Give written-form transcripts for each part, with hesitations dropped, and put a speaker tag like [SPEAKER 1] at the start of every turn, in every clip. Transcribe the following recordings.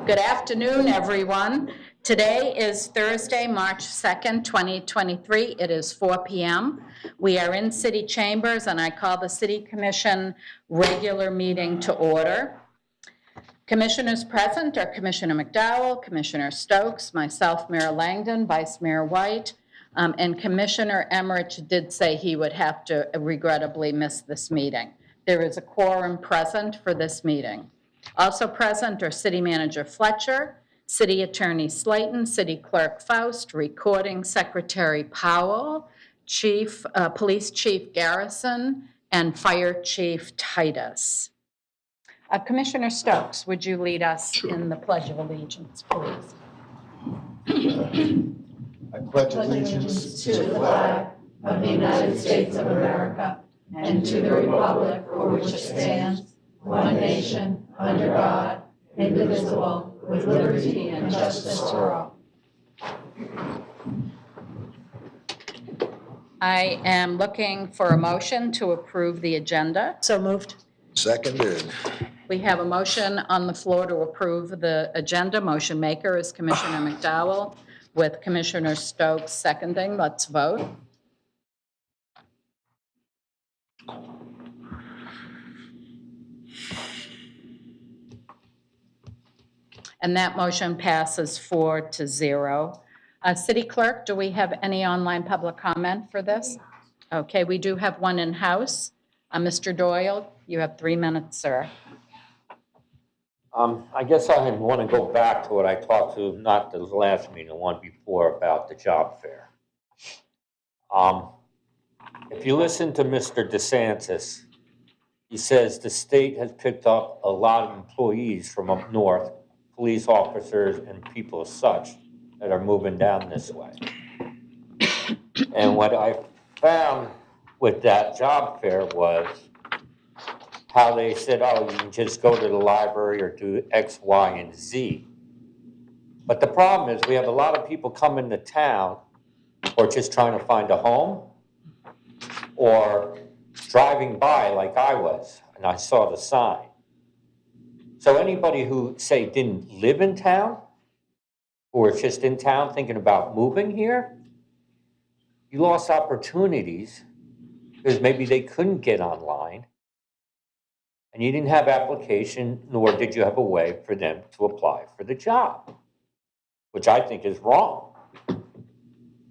[SPEAKER 1] Good afternoon, everyone. Today is Thursday, March 2nd, 2023. It is 4 p.m. We are in City Chambers, and I call the City Commission regular meeting to order. Commissioners present are Commissioner McDowell, Commissioner Stokes, myself, Mayor Langdon, Vice Mayor White, and Commissioner Emmerich did say he would have to regrettably miss this meeting. There is a quorum present for this meeting. Also present are City Manager Fletcher, City Attorney Slayton, City Clerk Faust, Recording Secretary Powell, Police Chief Garrison, and Fire Chief Titus. Commissioner Stokes, would you lead us in the Pledge of Allegiance, please?
[SPEAKER 2] I pledge allegiance to the flag of the United States of America and to the republic for which it stands, one nation, under God, indivisible, with liberty and justice for all.
[SPEAKER 1] I am looking for a motion to approve the agenda.
[SPEAKER 3] So moved.
[SPEAKER 2] Seconded.
[SPEAKER 1] We have a motion on the floor to approve the agenda. Motion maker is Commissioner McDowell with Commissioner Stokes seconding. Let's vote. And that motion passes 4-0. City Clerk, do we have any online public comment for this? Okay, we do have one in-house. Mr. Doyle, you have 3 minutes, sir.
[SPEAKER 4] I guess I want to go back to what I talked to, not the last meeting, the one before, about the job fair. If you listen to Mr. DeSantis, he says the state has picked up a lot of employees from up north, police officers and people as such, that are moving down this way. And what I found with that job fair was how they said, oh, you can just go to the library or do X, Y, and Z. But the problem is we have a lot of people coming to town or just trying to find a home or driving by like I was, and I saw the sign. So anybody who, say, didn't live in town or is just in town thinking about moving here, you lost opportunities because maybe they couldn't get online and you didn't have application, nor did you have a way for them to apply for the job, which I think is wrong.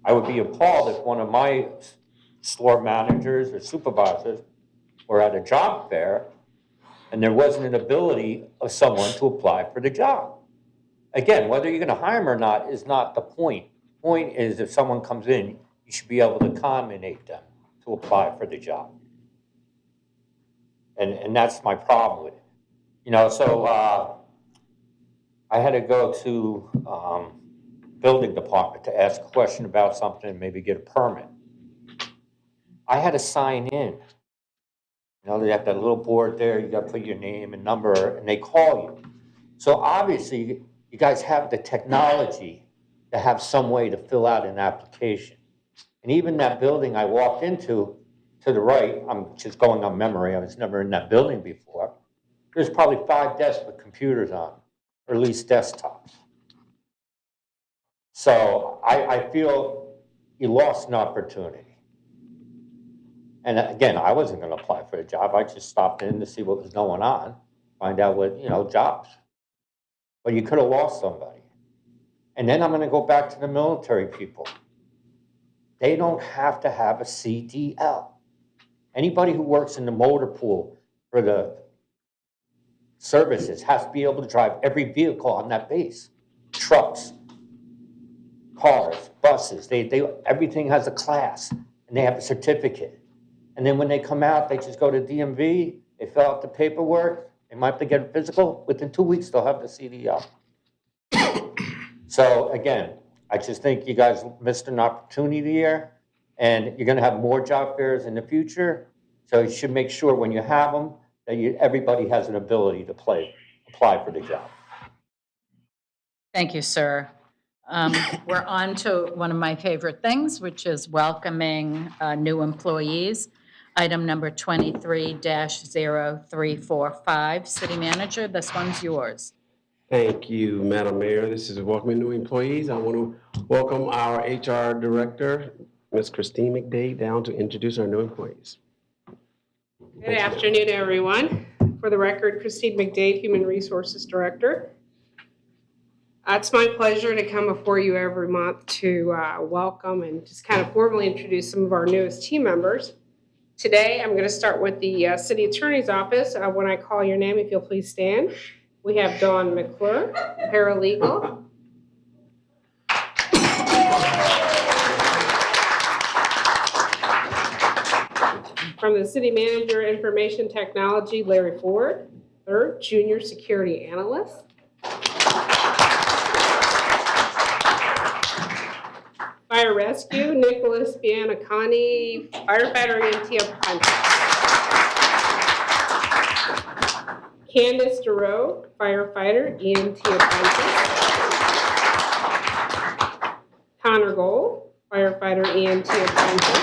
[SPEAKER 4] I would be appalled if one of my store managers or supervisors were at a job fair and there wasn't an ability of someone to apply for the job. Again, whether you're going to hire them or not is not the point. The point is if someone comes in, you should be able to accommodate them to apply for the job. And that's my problem with it. You know, so I had to go to building department to ask a question about something and maybe get a permit. I had to sign in. You know, they have that little board there, you got to put your name and number, and they call you. So obviously, you guys have the technology to have some way to fill out an application. And even that building I walked into, to the right, I'm just going on memory, I was never in that building before. There's probably 5 desks with computers on, or at least desktops. So I feel you lost an opportunity. And again, I wasn't going to apply for the job. I just stopped in to see what was going on, find out what, you know, jobs. But you could have lost somebody. And then I'm going to go back to the military people. They don't have to have a CDL. Anybody who works in the motor pool for the services has to be able to drive every vehicle on that base. Trucks, cars, buses, everything has a class and they have a certificate. And then when they come out, they just go to DMV, they fill out the paperwork, they might have to get a physical. Within 2 weeks, they'll have the CDL. So again, I just think you guys missed an opportunity here, and you're going to have more job fairs in the future. So you should make sure when you have them that everybody has an ability to apply for the job.
[SPEAKER 1] Thank you, sir. We're on to one of my favorite things, which is welcoming new employees. Item number 23-0345. City Manager, this one's yours.
[SPEAKER 3] Thank you, Madam Mayor. This is welcoming new employees. I want to welcome our HR Director, Ms. Christine McDade, down to introduce our new employees.
[SPEAKER 5] Good afternoon, everyone. For the record, Christine McDade, Human Resources Director. It's my pleasure to come before you every month to welcome and just kind of formally introduce some of our newest team members. Today, I'm going to start with the City Attorney's Office. When I call your name, if you'll please stand. We have Dawn McClure, paralegal. From the City Manager, Information Technology, Larry Ford, third, Junior Security Analyst. Fire Rescue, Nicholas Bianacani, Firefighter EMT apprentice. Candace DeRoe, Firefighter EMT apprentice. Connor Gold, Firefighter EMT apprentice.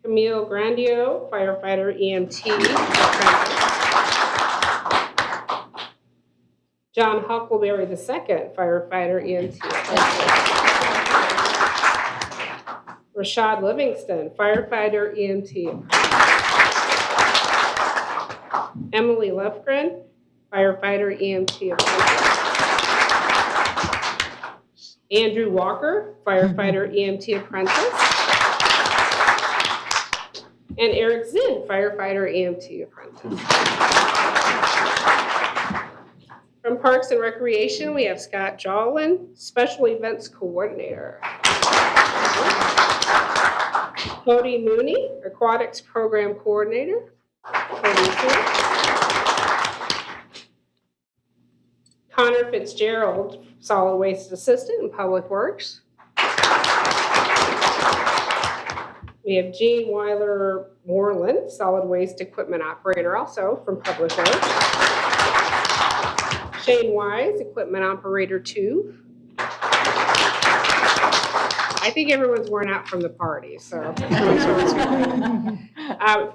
[SPEAKER 5] Camille Grandio, Firefighter EMT apprentice. John Huckleberry II, Firefighter EMT apprentice. Rashad Livingston, Firefighter EMT apprentice. Emily Lefgren, Firefighter EMT apprentice. Andrew Walker, Firefighter EMT apprentice. And Eric Zinn, Firefighter EMT apprentice. From Parks and Recreation, we have Scott Jolin, Special Events Coordinator. Cody Mooney, Aquatics Program Coordinator. Connor Fitzgerald, Solid Waste Assistant in Public Works. We have Gene Weiler Moreland, Solid Waste Equipment Operator, also from Public Works. Shane Wise, Equipment Operator 2. I think everyone's worn out from the party, so.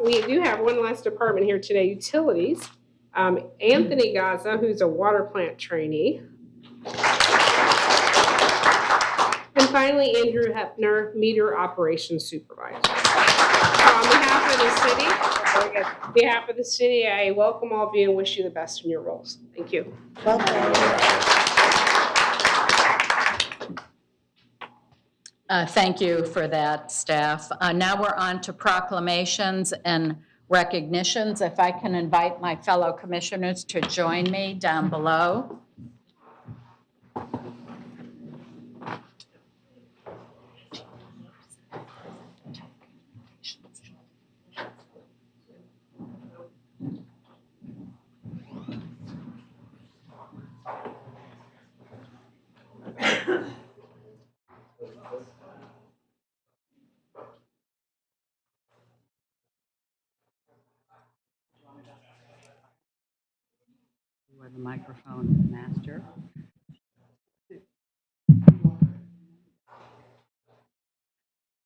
[SPEAKER 5] We do have one last department here today, Utilities. Anthony Gaza, who's a water plant trainee. And finally, Andrew Hepner, Meter Operations Supervisor. On behalf of the city, I welcome all of you and wish you the best in your roles. Thank you.
[SPEAKER 1] Thank you for that, staff. Now we're on to proclamations and recognitions. If I can invite my fellow commissioners to join me down below.
[SPEAKER 6] Where the microphone master.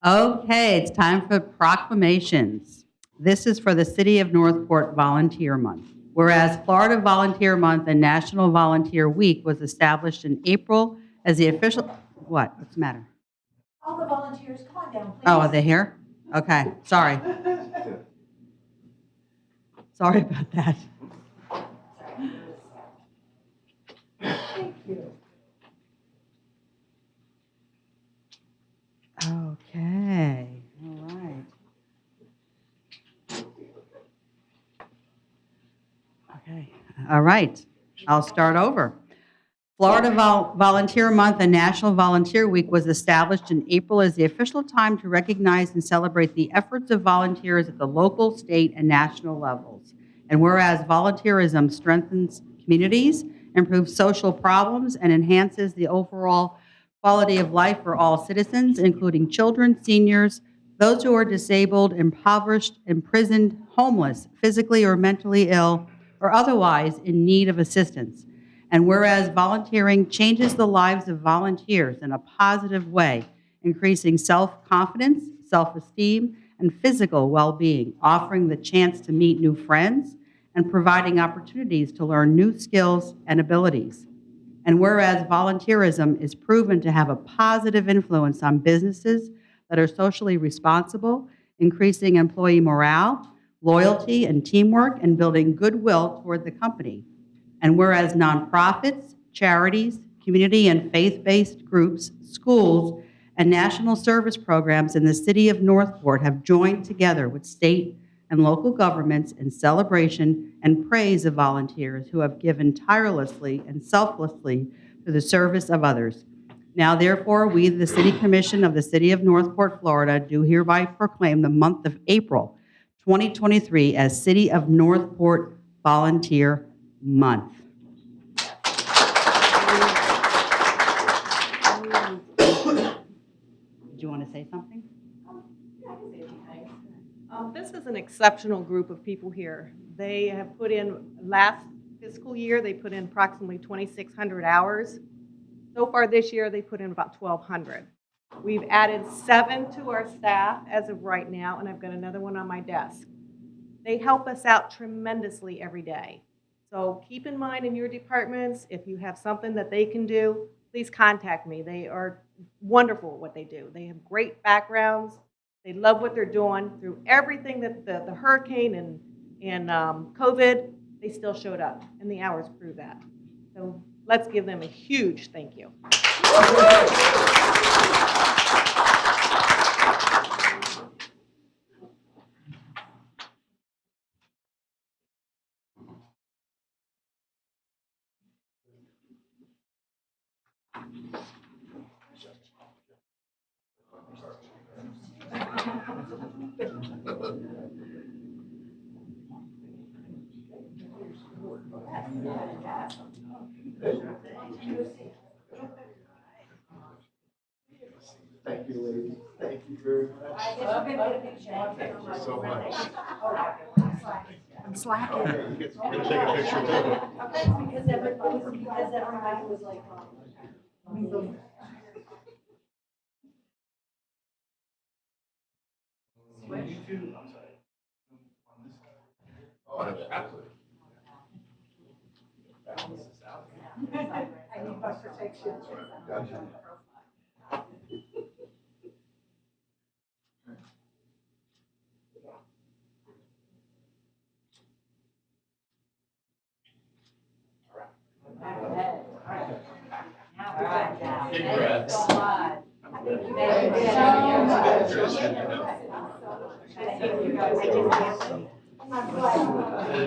[SPEAKER 6] Okay, it's time for proclamations. This is for the City of Northport Volunteer Month. Whereas Florida Volunteer Month and National Volunteer Week was established in April as the official, what's the matter?
[SPEAKER 2] All the volunteers, come on down, please.
[SPEAKER 6] Oh, are they here? Okay, sorry. Sorry about that.
[SPEAKER 2] Thank you.
[SPEAKER 6] Okay, all right. Okay, all right. I'll start over. Florida Volunteer Month and National Volunteer Week was established in April as the official time to recognize and celebrate the efforts of volunteers at the local, state, and national levels. And whereas volunteerism strengthens communities, improves social problems, and enhances the overall quality of life for all citizens, including children, seniors, those who are disabled, impoverished, imprisoned, homeless, physically or mentally ill, or otherwise in need of assistance. And whereas volunteering changes the lives of volunteers in a positive way, increasing self-confidence, self-esteem, and physical well-being, offering the chance to meet new friends, and providing opportunities to learn new skills and abilities. And whereas volunteerism is proven to have a positive influence on businesses that are socially responsible, increasing employee morale, loyalty, and teamwork, and building goodwill toward the company. And whereas nonprofits, charities, community and faith-based groups, schools, and national service programs in the city of Northport have joined together with state and local governments in celebration and praise of volunteers who have given tirelessly and selflessly to the service of others. Now, therefore, we, the City Commission of the City of Northport, Florida, do hereby proclaim the month of April 2023 as City of Northport Volunteer Month. Do you want to say something?
[SPEAKER 7] This is an exceptional group of people here. They have put in, last fiscal year, they put in approximately 2,600 hours. So far this year, they put in about 1,200. We've added 7 to our staff as of right now, and I've got another one on my desk. They help us out tremendously every day. So keep in mind in your departments, if you have something that they can do, please contact me. They are wonderful at what they do. They have great backgrounds. They love what they're doing. Through everything that the hurricane and COVID, they still showed up, and the hours prove that. So let's give them a huge thank you.
[SPEAKER 8] Thank you, ladies. Thank you very much. Thank you so much.
[SPEAKER 2] I'm slacking.
[SPEAKER 8] Okay, you get to take a picture too.
[SPEAKER 2] Because everybody was like, I need my protection.
[SPEAKER 8] Gotcha.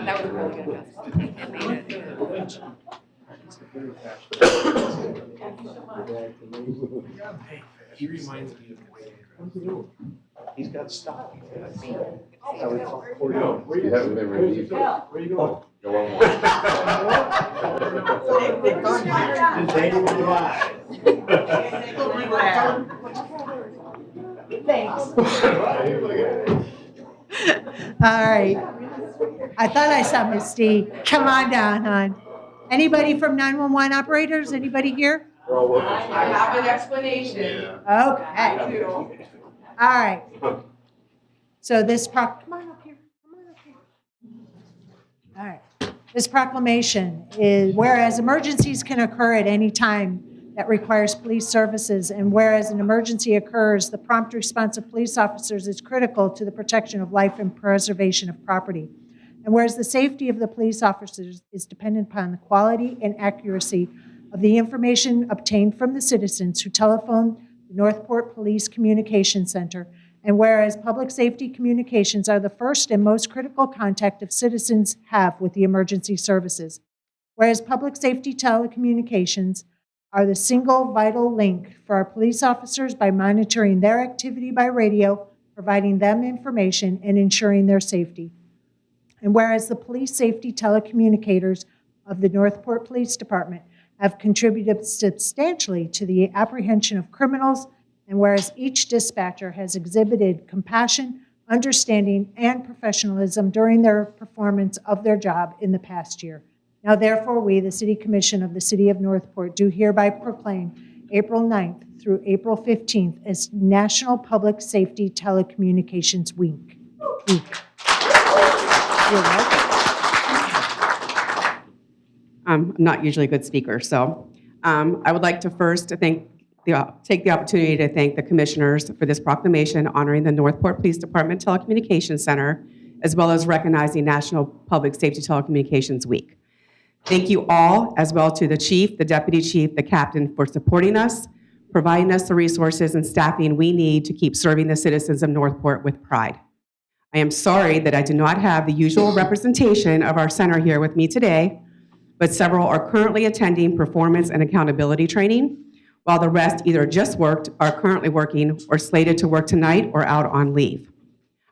[SPEAKER 2] That was really good.
[SPEAKER 3] He reminds me of Wayne. He's got style.
[SPEAKER 8] You haven't been reviewed.
[SPEAKER 3] Where you going?
[SPEAKER 8] Go on.
[SPEAKER 2] All right. I thought I saw Miss D. Come on down, hon. Anybody from 911 operators? Anybody here?
[SPEAKER 5] I have an explanation.
[SPEAKER 2] Okay. All right. So this come on up here. Come on up here. All right. This proclamation is, whereas emergencies can occur at any time that requires police services, and whereas an emergency occurs, the prompt response of police officers is critical to the protection of life and preservation of property. And whereas the safety of the police officers is dependent upon the quality and accuracy of the information obtained from the citizens who telephone the Northport Police Communication Center, and whereas public safety communications are the first and most critical contact of citizens have with the emergency services, whereas public safety telecommunications are the single vital link for our police officers by monitoring their activity by radio, providing them information, and ensuring their safety. And whereas the police safety telecommunicators of the Northport Police Department have contributed substantially to the apprehension of criminals, and whereas each dispatcher has exhibited compassion, understanding, and professionalism during their performance of their job in the past year. Now, therefore, we, the City Commission of the City of Northport, do hereby proclaim April 9th through April 15th as National Public Safety Telecommunications Week. You're welcome.
[SPEAKER 9] I'm not usually a good speaker, so I would like to first take the opportunity to thank the commissioners for this proclamation honoring the Northport Police Department Telecommunications Center, as well as recognizing National Public Safety Telecommunications Week. Thank you all, as well to the chief, the deputy chief, the captain, for supporting us, providing us the resources and staffing we need to keep serving the citizens of Northport with pride. I am sorry that I do not have the usual representation of our center here with me today, but several are currently attending performance and accountability training, while the rest either just worked, are currently working, or slated to work tonight or out on leave.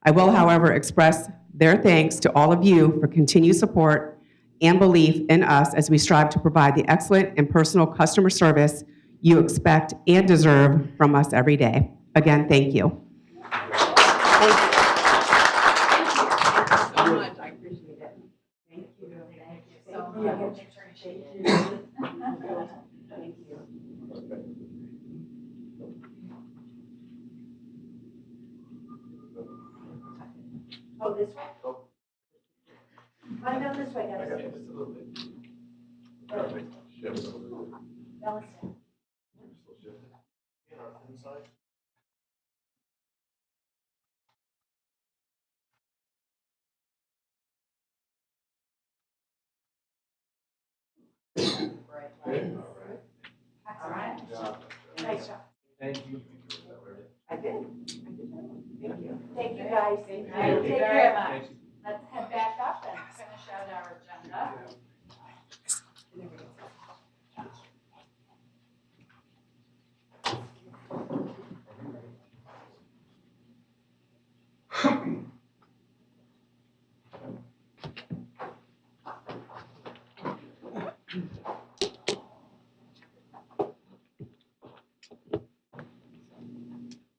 [SPEAKER 9] I will, however, express their thanks to all of you for continued support and belief in us as we strive to provide the excellent and personal customer service you expect and deserve from us every day. Again, thank you.
[SPEAKER 2] Oh, this way? I know this way, guys.
[SPEAKER 8] Just a little bit. Perfect. Shift a little bit.
[SPEAKER 2] Balance down.
[SPEAKER 8] Still shifting. And our inside.
[SPEAKER 2] All right. Nice job.
[SPEAKER 8] Thank you.
[SPEAKER 2] I did. Thank you. Thank you, guys. Thank you. Take care. Let's head back up and finish out our agenda.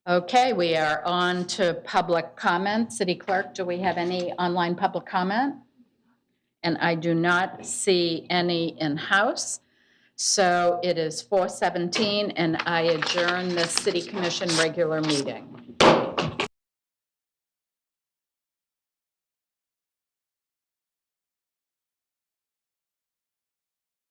[SPEAKER 1] Okay, we are on to public comment. City Clerk, do we have any online public comment? And I do not see any in-house. So it is 4:17, and I adjourn the City Commission regular meeting.